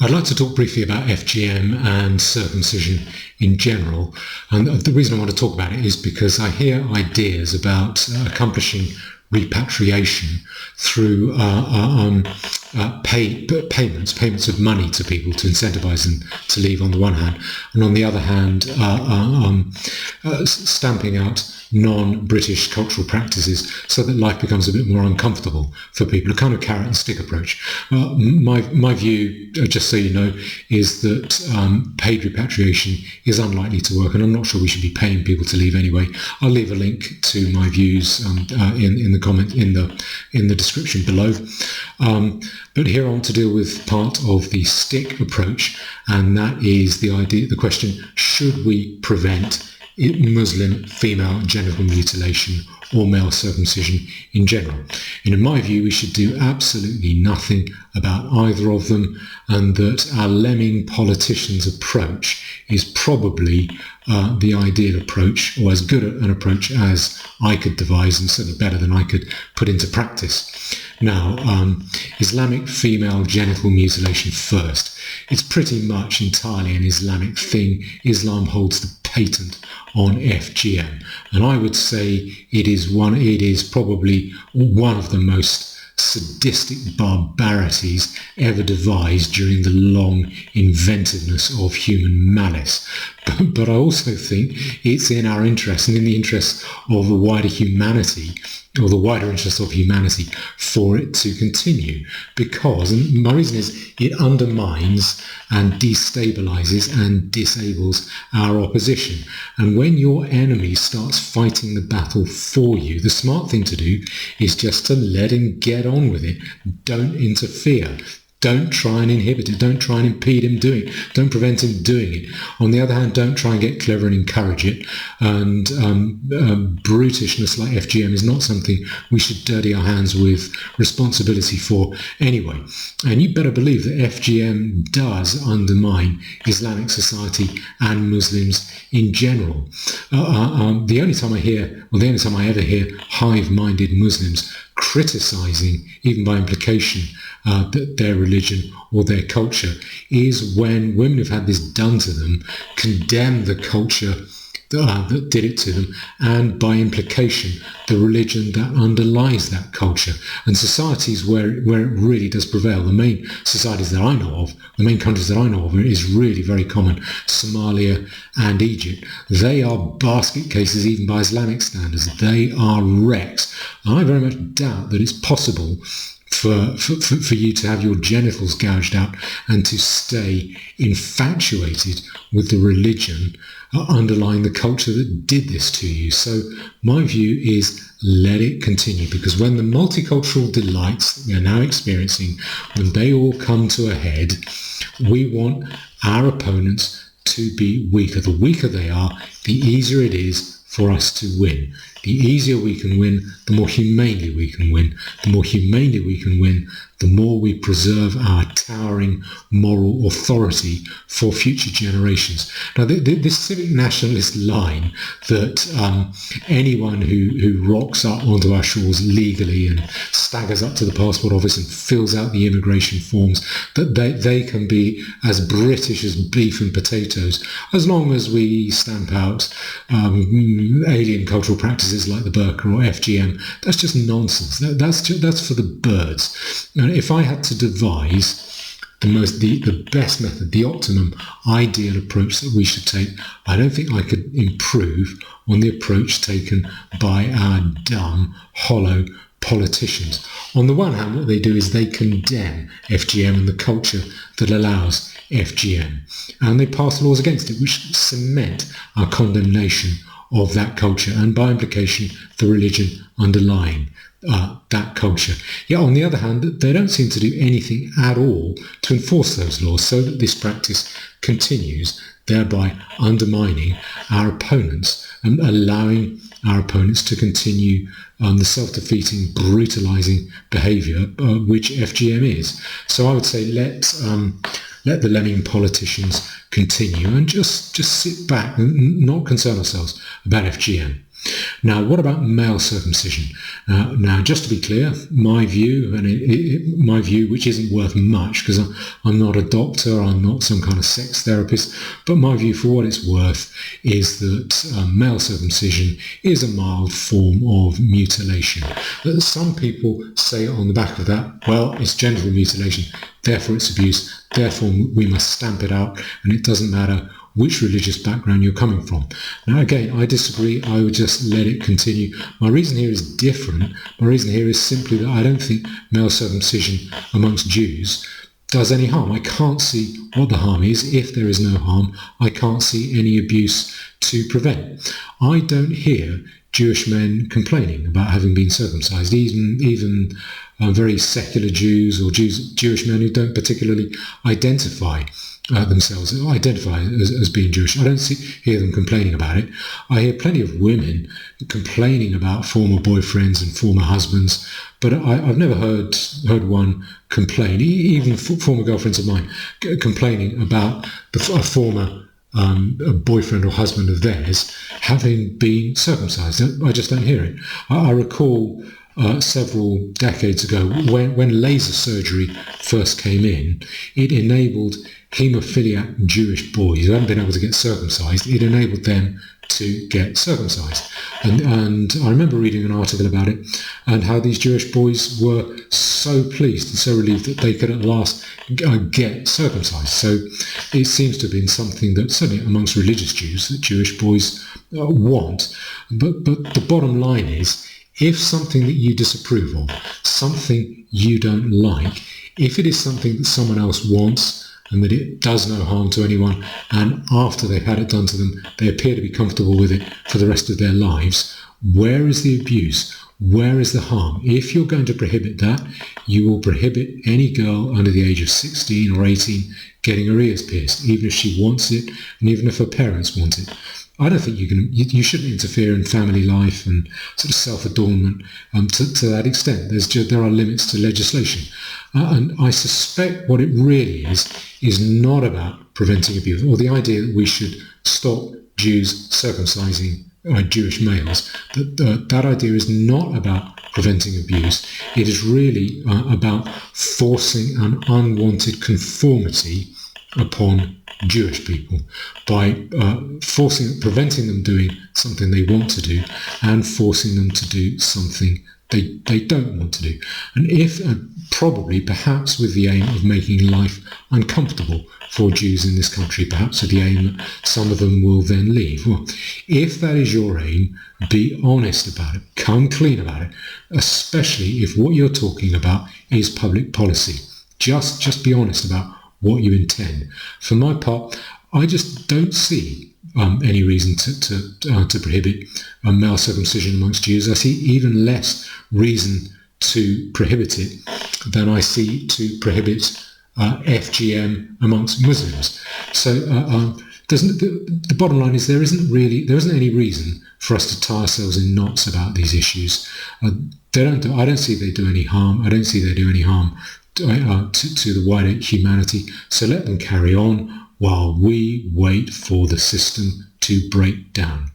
I'd like to talk briefly about FGM and circumcision in general. And the reason I want to talk about it is because I hear ideas about accomplishing repatriation through payments of money to people to incentivize them to leave on the one hand, and on the other hand, stamping out non-British cultural practices so that life becomes a bit more uncomfortable for people, a kind of carrot and stick approach. My view, just so you know, is that paid repatriation is unlikely to work, and I'm not sure we should be paying people to leave anyway. I'll leave a link to my views in the comment in the description below. But here I want to deal with part of the stick approach, and that is the question: should we prevent Muslim female genital mutilation or male circumcision in general? And in my view, we should do absolutely nothing about either of them, and that our lemming politicians' approach is probably the ideal approach, or as good an approach as I could devise, and certainly better than I could put into practice. Now, Islamic female genital mutilation first. It's pretty much entirely an Islamic thing. Islam holds the patent on FGM, and I would say it is probably one of the most sadistic barbarities ever devised during the long inventiveness of human malice. But I also think it's in our interest and in the interest of the wider humanity, or the wider interest of humanity, for it to continue, because, and my reason is, it undermines and destabilizes and disables our opposition. And when your enemy starts fighting the battle for you, the smart thing to do is just to let him get on with it. Don't interfere. Don't try and inhibit it. Don't try and impede him doing it. Don't prevent him doing it. On the other hand, don't try and get clever and encourage it. And brutishness like FGM is not something we should dirty our hands with responsibility for anyway. And you better believe that FGM does undermine Islamic society and Muslims in general. The only time I ever hear hive-minded Muslims criticizing, even by implication, that their religion or their culture, is when women who've had this done to them condemn the culture that did it to them, and by implication the religion that underlies that culture. And societies where it really does prevail, the main societies that I know of, the main countries that I know of, is really very common: Somalia and Egypt. They are basket cases even by Islamic standards. They are wrecks. I very much doubt that it's possible for you to have your genitals gouged out and to stay infatuated with the religion underlying the culture that did this to you. So my view is, let it continue, because when the multicultural delights that we are now experiencing, when they all come to a head, we want our opponents to be weaker. The weaker they are, the easier it is for us to win. The easier we can win, the more humanely we can win. The more humanely we can win, the more we preserve our towering moral authority for future generations. Now, this civic nationalist line that anyone who rocks up onto our shores legally and staggers up to the passport office and fills out the immigration forms, that they can be as British as beef and potatoes, as long as we stamp out alien cultural practices like the burqa or FGM. That's just nonsense. That's for the birds. And if I had to devise the best method, the optimum ideal approach that we should take, I don't think I could improve on the approach taken by our dumb, hollow politicians. On the one hand, what they do is they condemn FGM and the culture that allows FGM, and they pass laws against it which cement our condemnation of that culture, and by implication the religion underlying that culture. Yet on the other hand, they don't seem to do anything at all to enforce those laws, so that this practice continues, thereby undermining our opponents and allowing our opponents to continue the self-defeating, brutalizing behavior which FGM is. So I would say let the lemming politicians continue, and just sit back and not concern ourselves about FGM. Now, what about male circumcision? Now, just to be clear, my view, my view, which isn't worth much because I'm not a doctor, I'm not some kind of sex therapist, but my view, for what it's worth, is that male circumcision is a mild form of mutilation. Some people say on the back of that, well, it's genital mutilation, therefore it's abuse, therefore we must stamp it out, and it doesn't matter which religious background you're coming from. Now, again, I disagree. I would just let it continue. My reason here is different. My reason here is simply that I don't think male circumcision amongst Jews does any harm. I can't see what the harm is. If there is no harm, I can't see any abuse to prevent. I don't hear Jewish men complaining about having been circumcised, even very secular Jews or Jewish men who don't particularly identify as being Jewish. I don't hear them complaining about it. I hear plenty of women complaining about former boyfriends and former husbands, but I've never heard one complain, even former girlfriends of mine, complaining about a former boyfriend or husband of theirs having been circumcised. I just don't hear it. I recall several decades ago when laser surgery first came in, it enabled haemophiliac Jewish boys who hadn't been able to get circumcised, it enabled them to get circumcised. And I remember reading an article about it and how these Jewish boys were so pleased and so relieved that they could at last get circumcised. So it seems to have been something that certainly amongst religious Jews that Jewish boys want. But the bottom line is, if something that you disapprove of, something you don't like, if it is something that someone else wants and that it does no harm to anyone, and after they've had it done to them, they appear to be comfortable with it for the rest of their lives, where is the abuse? Where is the harm? If you're going to prohibit that, you will prohibit any girl under the age of 16 or 18 getting her ears pierced, even if she wants it and even if her parents want it. I don't think you shouldn't interfere in family life and sort of self-adornment to that extent. There are limits to legislation. And I suspect what it really is not about preventing abuse, or the idea that we should stop Jews circumcising Jewish males. That idea is not about preventing abuse. It is really about forcing an unwanted conformity upon Jewish people by preventing them doing something they want to do and forcing them to do something they don't want to do. And probably, perhaps with the aim of making life uncomfortable for Jews in this country, perhaps with the aim that some of them will then leave. Well, if that is your aim, be honest about it. Come clean about it, especially if what you're talking about is public policy. Just be honest about what you intend. For my part, I just don't see any reason to prohibit male circumcision amongst Jews. I see even less reason to prohibit it than I see to prohibit FGM amongst Muslims. So the bottom line is there isn't any reason for us to tie ourselves in knots about these issues. I don't see they do any harm. I don't see they do any harm to the wider humanity. So let them carry on while we wait for the system to break down.